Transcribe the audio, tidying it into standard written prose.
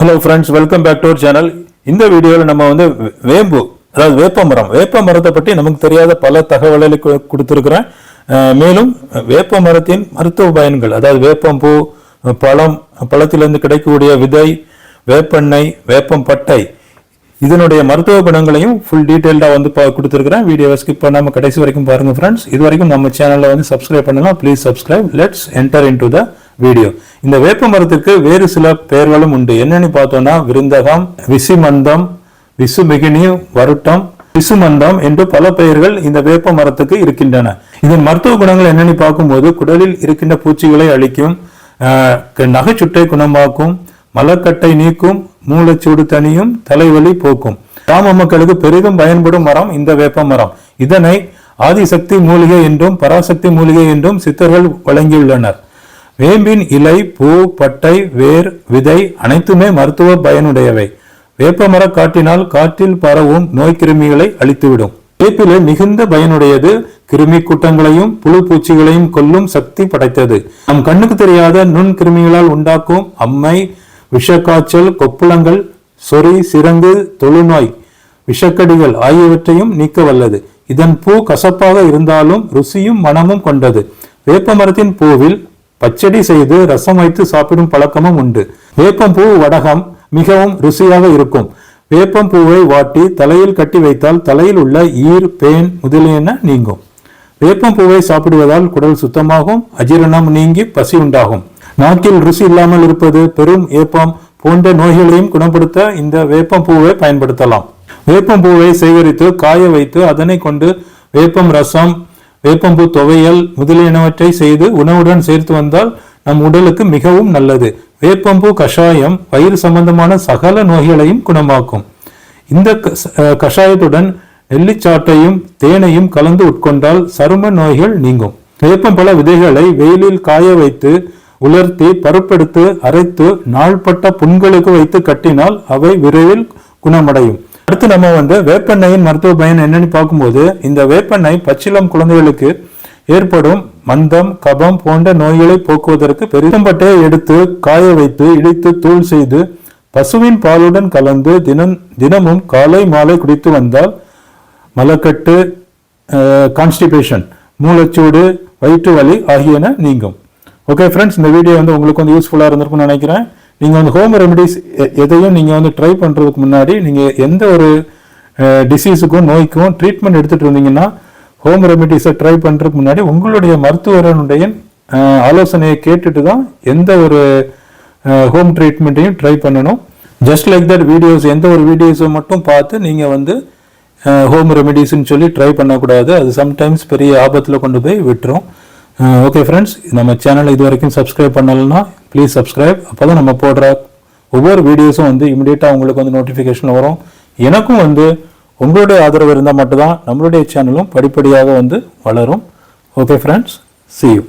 Hello friends, welcome back to our channel. இந்த வீடியோவில் நம்ம வேம்பு அதாவது வேப்ப மரத்தை பற்றி நமக்கு தெரியாத பல தகவல்களை கொடுத்திருக்கிறேன். மேலும் வேப்ப மரத்தின் மருத்துவ பயன்கள் அதாவது வேப்பம்பூ, பழத்திலிருந்து கிடைக்கக்கூடிய விதை, வேப்பெண்ணெய், வேப்பம் பட்டை இதனுடைய மருத்துவ குணங்களையும் ஃபுல் டீடைல்டா கொடுத்திருக்கிறேன். வீடியோவை ஸ்கிப் பண்ணாம கடைசி வரைக்கும் பாருங்க ஃப்ரெண்ட்ஸ். இது வரைக்கும் நம்ம சேனல்ல சப்ஸ்கிரைப் பண்ணலாம். Please subscribe. Let's enter into the video. இந்த வேப்ப மரத்துக்கு வேறு சில பெயர்களும் உண்டு. என்னன்னு பார்த்தோம்னா விருந்தகம், விசிமந்தம், விசுமிகினி, வருட்டம், விசுமந்தம் என்று பல பெயர்கள் இந்த வேப்ப மரத்துக்கு இருக்கின்றன. இதன் மருத்துவ குணங்கள் என்னன்னு பார்க்கும்போது குடலில் இருக்கின்ற பூச்சிகளை அழிக்கும், நகைச்சுட்டை குணமாக்கும், மலக்கட்டை நீக்கும், மூளைச்சூடு தணியும், தலைவலி போக்கும். கிராம மக்களுக்கு பெரிதும் பயன்படும் மரம் இந்த வேப்ப மரம். இதனை ஆதிசக்தி மூலிகை என்றும் பராசக்தி மூலிகை என்றும் சித்தர்கள் வழங்கியுள்ளனர். வேம்பின் இலை, பூ, பட்டை, வேர், விதை அனைத்துமே மருத்துவ பயனுடையவை. வேப்பமர காட்டினால் காற்றில் பரவும் நோய் கிருமிகளை அழித்துவிடும். வேப்பிலை மிகுந்த பயனுடையது. கிருமி கூட்டங்களையும் புழு பூச்சிகளையும் கொல்லும் சக்தி படைத்தது. நம் கண்ணுக்கு தெரியாத நுண் கிருமிகளால் உண்டாக்கும் அம்மை, விஷக்காய்ச்சல், கொப்புளங்கள், சொறி, சிரங்கு, தொழுநோய், விஷக்கடிகள் ஆகியவற்றையும் நீக்க வல்லது. இதன் பூ கசப்பாக இருந்தாலும் ருசியும் மனமும் கொண்டது. வேப்ப மரத்தின் பூவில் பச்சடி செய்து ரசம் வைத்து சாப்பிடும் பழக்கமும் உண்டு. வேப்பம் பூ வடகம் மிகவும் ருசியாக இருக்கும். வேப்பம் பூவை வாட்டி தலையில் கட்டி வைத்தால் தலையில் உள்ள ஈர், பேன் முதலியன நீங்கும். வேப்பம் பூவை சாப்பிடுவதால் குடல் சுத்தமாகும், அஜீரணம் நீங்கி பசி உண்டாகும். நாக்கில் ருசி இல்லாமல் இருப்பது, பெரும் ஏப்பம் போன்ற நோய்களையும் குணப்படுத்த இந்த வேப்பம் பூவை பயன்படுத்தலாம். வேப்பம் பூவை சேகரித்து காய வைத்து அதனை கொண்டு வேப்பம் ரசம், வேப்பம்பூ துவையல் முதலியனவற்றை செய்து உணவுடன் சேர்த்து வந்தால் நம் உடலுக்கு மிகவும் நல்லது. வேப்பம்பூ கஷாயம் வயிறு சம்பந்தமான சகல நோய்களையும் குணமாக்கும். இந்த கஷாயத்துடன் நெல்லிச்சாற்றையும் தேனையும் கலந்து உட்கொண்டால் சரும நோய்கள் நீங்கும். வேப்பம்பழ விதைகளை வெயிலில் காய வைத்து உலர்த்தி பருப்பெடுத்து அரைத்து நாள்பட்ட புண்களுக்கு வைத்து கட்டினால் அவை விரைவில் குணமடையும். அடுத்து நம்ம வேப்பெண்ணெயின் மருத்துவ பயன் என்னன்னு பார்க்கும்போது இந்த வேப்பெண்ணெய் பச்சிளம் குழந்தைகளுக்கு ஏற்படும் மந்தம், கபம் போன்ற நோய்களை போக்குவதற்கு பெரும்பட்டையை எடுத்து காய வைத்து இடித்து தூள் செய்து பசுவின் பாலுடன் கலந்து தினமும் காலை மாலை குடித்து வந்தால் மலக்கட்டு, கான்ஸ்டிபேஷன், மூளைச்சூடு, வயிற்று வலி ஆகியன நீங்கும். ஓகே ஃப்ரெண்ட்ஸ், இந்த வீடியோ உங்களுக்கு யூஸ்ஃபுல்லா இருந்திருக்கும்னு நினைக்கிறேன். நீங்க ஹோம் ரெமெடிஸ் எதையும் நீங்க ட்ரை பண்றதுக்கு முன்னாடி நீங்க எந்த ஒரு டிசீஸுக்கும் நோய்க்கும் ட்ரீட்மெண்ட் எடுத்துட்டு இருந்தீங்கன்னா ஹோம் ரெமெடிஸை ட்ரை பண்றதுக்கு முன்னாடி உங்களுடைய மருத்துவரனுடைய ஆலோசனையை கேட்டுட்டு தான் எந்த ஒரு ஹோம் ட்ரீட்மெண்ட்டையும் ட்ரை பண்ணணும். ஜஸ்ட் லைக் தட் எந்த ஒரு வீடியோஸை மட்டும் பார்த்து நீங்க ஹோம் ரெமெடிஸ்ன்னு சொல்லி ட்ரை பண்ணக்கூடாது. அது சம்டைம்ஸ் பெரிய ஆபத்தில் கொண்டு போய் விட்டுரும். ஓகே ஃப்ரெண்ட்ஸ், நம்ம சேனலை இது வரைக்கும் சப்ஸ்கிரைப் பண்ணலைன்னா ப்ளீஸ் சப்ஸ்கிரைப். அப்போ தான் நம்ம போடுற ஒவ்வொரு வீடியோஸும் இமிடியேட்டாக உங்களுக்கு நோட்டிஃபிகேஷன் வரும். எனக்கும் உங்களுடைய ஆதரவு இருந்தால் மட்டும்தான் நம்மளுடைய சேனலும் படிப்படியாக வளரும். Okay friends, see you.